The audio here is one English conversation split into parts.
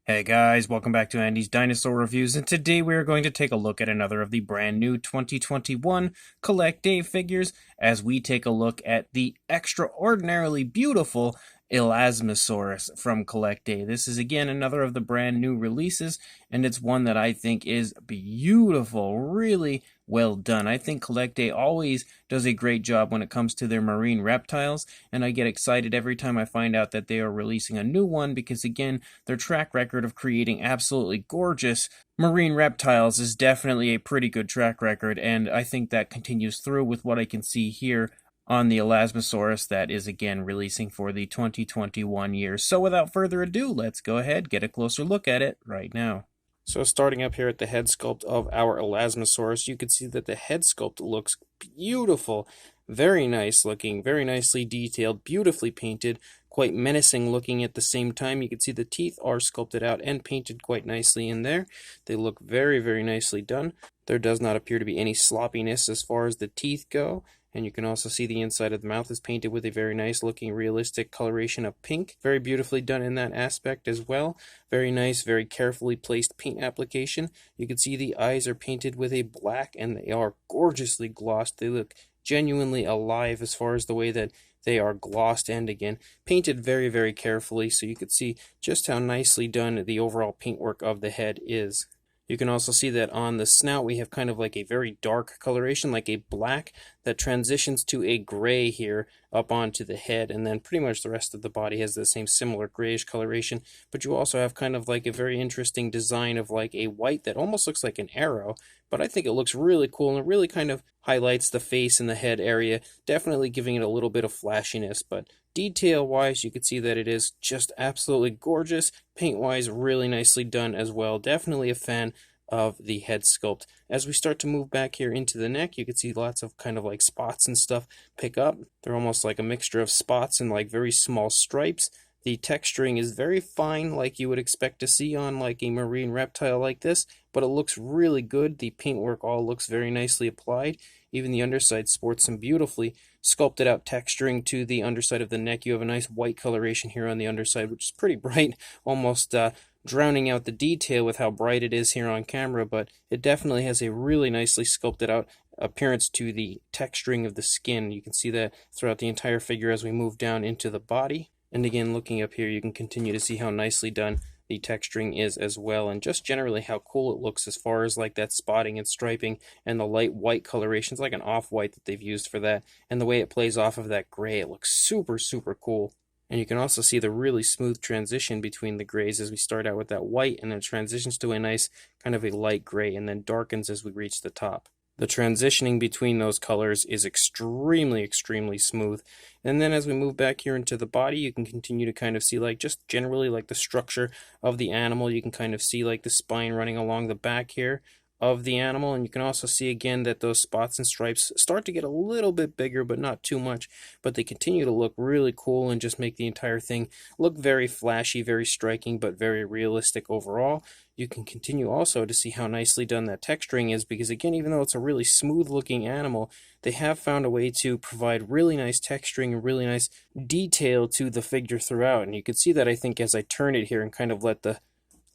Hey guys, welcome back to Andy's Dinosaur Reviews, and today we are going to take a look at another of the brand new 2021 Collecta figures as we take a look at the extraordinarily beautiful Elasmosaurus from Collecta. This is again another of the brand new releases, and it's one that I think is beautiful, really well done. I think Collecta always does a great job when it comes to their marine reptiles, and I get excited every time I find out that they are releasing a new one because, again, their track record of creating absolutely gorgeous marine reptiles is definitely a pretty good track record, and I think that continues through with what I can see here on the Elasmosaurus that is again releasing for the 2021 year. So without further ado, let's go ahead, get a closer look at it right now. So starting up here at the head sculpt of our Elasmosaurus, you can see that the head sculpt looks beautiful. Very nice looking, very nicely detailed, beautifully painted, quite menacing looking at the same time. You can see the teeth are sculpted out and painted quite nicely in there. They look very, very nicely done. There does not appear to be any sloppiness as far as the teeth go. And you can also see the inside of the mouth is painted with a very nice looking realistic coloration of pink. Very beautifully done in that aspect as well. Very nice, very carefully placed paint application. You can see the eyes are painted with a black and they are gorgeously glossed. They look genuinely alive as far as the way that they are glossed and again painted very, very carefully. So you can see just how nicely done the overall paintwork of the head is. You can also see that on the snout we have kind of like a very dark coloration, like a black, that transitions to a gray here up onto the head, and then pretty much the rest of the body has the same similar grayish coloration, but you also have kind of like a very interesting design of like a white that almost looks like an arrow, but I think it looks really cool, and it really kind of highlights the face and the head area, definitely giving it a little bit of flashiness, but detail-wise, you can see that it is just absolutely gorgeous. Paint-wise, really nicely done as well. Definitely a fan of the head sculpt. As we start to move back here into the neck, you can see lots of kind of like spots and stuff pick up. They're almost like a mixture of spots and like very small stripes. The texturing is very fine, like you would expect to see on like a marine reptile like this, but it looks really good. The paintwork all looks very nicely applied. Even the underside sports some beautifully sculpted out texturing to the underside of the neck. You have a nice white coloration here on the underside, which is pretty bright, almost drowning out the detail with how bright it is here on camera, but it definitely has a really nicely sculpted out appearance to the texturing of the skin. You can see that throughout the entire figure as we move down into the body. And again, looking up here, you can continue to see how nicely done the texturing is as well, and just generally how cool it looks as far as like that spotting and striping and the light white coloration. It's like an off-white that they've used for that, and the way it plays off of that gray, it looks super, super cool. And you can also see the really smooth transition between the grays as we start out with that white and then transitions to a nice kind of a light gray and then darkens as we reach the top. The transitioning between those colors is extremely, extremely smooth. And then as we move back here into the body, you can continue to kind of see like just generally like the structure of the animal. You can kind of see like the spine running along the back here of the animal, and you can also see again that those spots and stripes start to get a little bit bigger, but not too much, but they continue to look really cool and just make the entire thing look very flashy, very striking, but very realistic overall. You can continue also to see how nicely done that texturing is, because again, even though it's a really smooth looking animal, they have found a way to provide really nice texturing and really nice detail to the figure throughout. And you can see that, I think, as I turn it here and kind of let the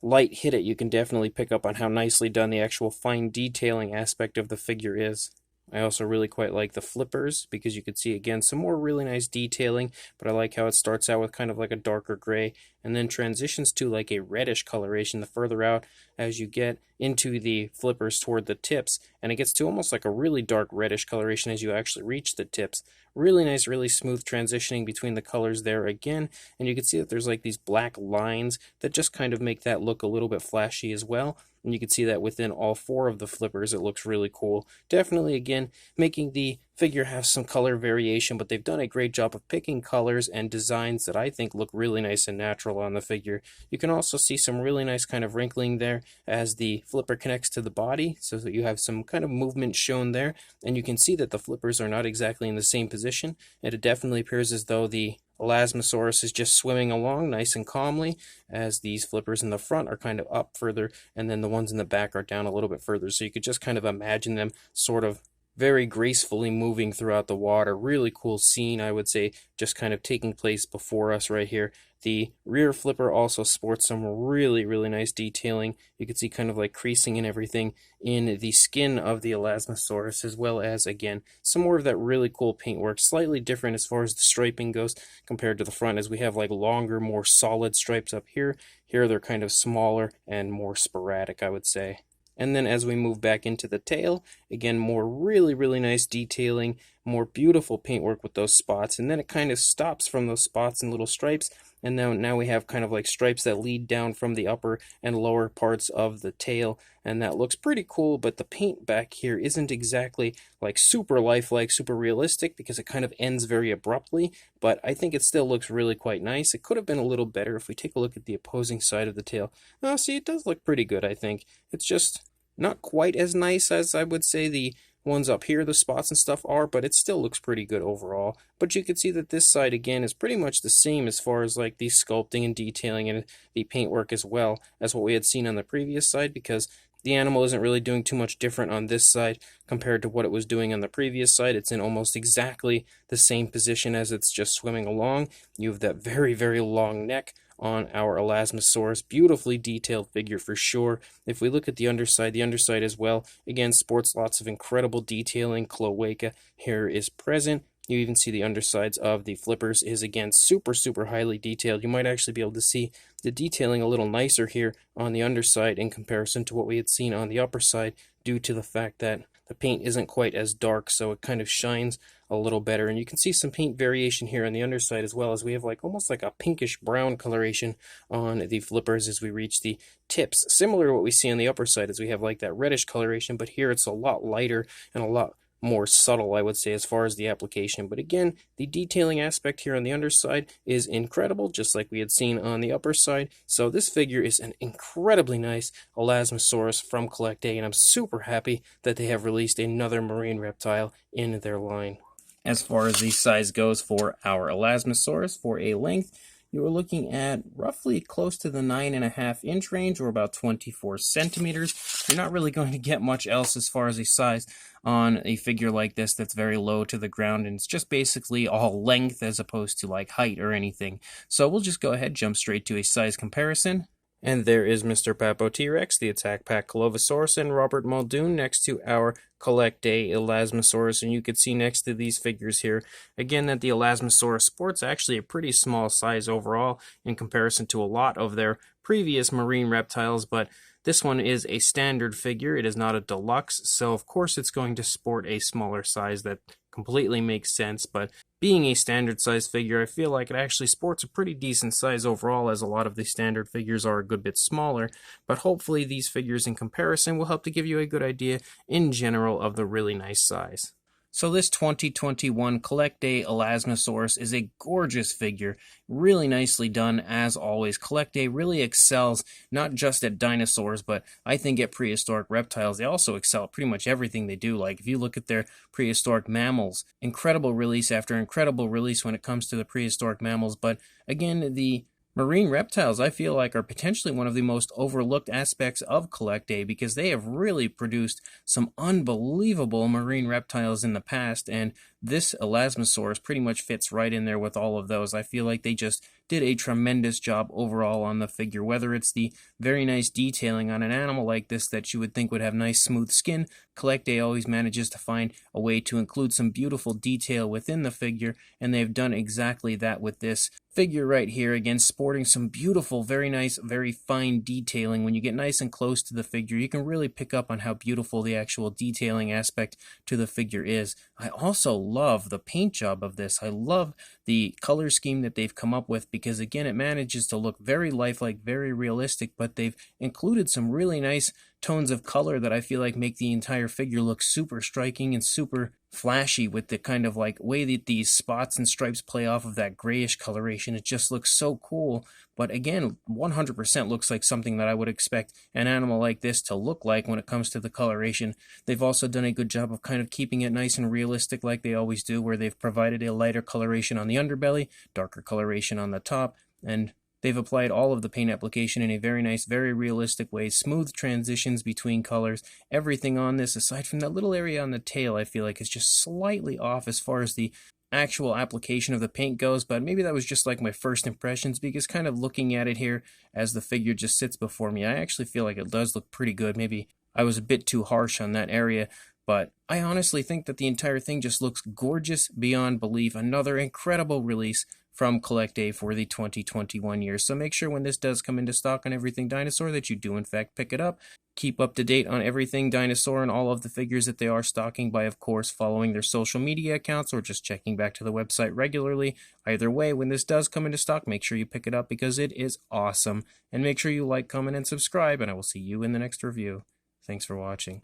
light hit it, you can definitely pick up on how nicely done the actual fine detailing aspect of the figure is. I also really quite like the flippers, because you can see again some more really nice detailing, but I like how it starts out with kind of like a darker gray and then transitions to like a reddish coloration the further out as you get into the flippers toward the tips, and it gets to almost like a really dark reddish coloration as you actually reach the tips. Really nice, really smooth transitioning between the colors there again, and you can see that there's like these black lines that just kind of make that look a little bit flashy as well. And you can see that within all four of the flippers, it looks really cool. Definitely, again, making the figure have some color variation, but they've done a great job of picking colors and designs that I think look really nice and natural on the figure. You can also see some really nice kind of wrinkling there as the flipper connects to the body, so that you have some kind of movement shown there, and you can see that the flippers are not exactly in the same position, and it definitely appears as though the Elasmosaurus is just swimming along nice and calmly, as these flippers in the front are kind of up further, and then the ones in the back are down a little bit further. So you could just kind of imagine them sort of very gracefully moving throughout the water. Really cool scene, I would say, just kind of taking place before us right here. The rear flipper also sports some really, really nice detailing. You can see kind of like creasing and everything in the skin of the Elasmosaurus, as well as, again, some more of that really cool paintwork. Slightly different as far as the striping goes compared to the front, as we have like longer, more solid stripes up here. Here they're kind of smaller and more sporadic, I would say. And then as we move back into the tail, again, more really, really nice detailing, more beautiful paintwork with those spots. And then it kind of stops from those spots and little stripes. And now we have kind of like stripes that lead down from the upper and lower parts of the tail. And that looks pretty cool, but the paint back here isn't exactly like super lifelike, super realistic, because it kind of ends very abruptly. But I think it still looks really quite nice. It could have been a little better if we take a look at the opposing side of the tail. Oh, see, it does look pretty good, I think. It's just not quite as nice as I would say the ones up here, the spots and stuff are, but it still looks pretty good overall. But you can see that this side, again, is pretty much the same as far as like the sculpting and detailing and the paintwork as well as what we had seen on the previous side, because the animal isn't really doing too much different on this side compared to what it was doing on the previous side. It's in almost exactly the same position as it's just swimming along. You have that very, very long neck on our Elasmosaurus. Beautifully detailed figure for sure. If we look at the underside as well, again, sports lots of incredible detailing. Cloaca here is present. You even see the undersides of the flippers is, again, super, super highly detailed. You might actually be able to see the detailing a little nicer here on the underside in comparison to what we had seen on the upper side, due to the fact that the paint isn't quite as dark, so it kind of shines a little better. And you can see some paint variation here on the underside as well, as we have like almost like a pinkish brown coloration on the flippers as we reach the tips, similar to what we see on the upper side, as we have like that reddish coloration, but here it's a lot lighter and a lot more subtle, I would say, as far as the application. But again, the detailing aspect here on the underside is incredible, just like we had seen on the upper side. So this figure is an incredibly nice Elasmosaurus from Collecta, and I'm super happy that they have released another marine reptile in their line. As far as the size goes for our Elasmosaurus, for a length, you are looking at roughly close to the 9.5-inch range, or about 24 centimeters. You're not really going to get much else as far as a size on a figure like this that's very low to the ground, and it's just basically all length as opposed to like height or anything. So we'll just go ahead, jump straight to a size comparison. And there is Mr. Papo T-Rex, the Attack Pack Colovosaurus, and Robert Muldoon next to our Collecta Elasmosaurus. And you can see next to these figures here, again, that the Elasmosaurus sports actually a pretty small size overall in comparison to a lot of their previous marine reptiles, but this one is a standard figure. It is not a deluxe, so of course it's going to sport a smaller size. That completely makes sense, but being a standard size figure, I feel like it actually sports a pretty decent size overall, as a lot of the standard figures are a good bit smaller. But hopefully these figures in comparison will help to give you a good idea in general of the really nice size. So this 2021 Collecta Elasmosaurus is a gorgeous figure, really nicely done as always. Collecta really excels not just at dinosaurs, but I think at prehistoric reptiles. They also excel at pretty much everything they do. Like if you look at their prehistoric mammals, incredible release after incredible release when it comes to the prehistoric mammals. But again, the marine reptiles, I feel like, are potentially one of the most overlooked aspects of Collecta, because they have really produced some unbelievable marine reptiles in the past, and this Elasmosaurus pretty much fits right in there with all of those. I feel like they just did a tremendous job overall on the figure, whether it's the very nice detailing on an animal like this that you would think would have nice smooth skin. Collecta always manages to find a way to include some beautiful detail within the figure, and they've done exactly that with this figure right here. Again, sporting some beautiful, very nice, very fine detailing. When you get nice and close to the figure, you can really pick up on how beautiful the actual detailing aspect to the figure is. I also love the paint job of this. I love the color scheme that they've come up with, because again, it manages to look very lifelike, very realistic, but they've included some really nice tones of color that I feel like make the entire figure look super striking and super flashy, with the kind of like way that these spots and stripes play off of that grayish coloration. It just looks so cool. But again, 100% looks like something that I would expect an animal like this to look like when it comes to the coloration. They've also done a good job of kind of keeping it nice and realistic like they always do, where they've provided a lighter coloration on the underbelly, darker coloration on the top, and They've applied all of the paint application in a very nice, very realistic way, smooth transitions between colors. Everything on this, aside from that little area on the tail, I feel like is just slightly off as far as the actual application of the paint goes, but maybe that was just like my first impressions, because kind of looking at it here as the figure just sits before me, I actually feel like it does look pretty good. Maybe I was a bit too harsh on that area, but I honestly think that the entire thing just looks gorgeous beyond belief. Another incredible release from Collecta for the 2021 year. So make sure when this does come into stock on Everything Dinosaur that you do in fact pick it up. Keep up to date on Everything Dinosaur and all of the figures that they are stocking by, of course, following their social media accounts or just checking back to the website regularly. Either way, when this does come into stock, make sure you pick it up because it is awesome. And make sure you like, comment, and subscribe, and I will see you in the next review. Thanks for watching.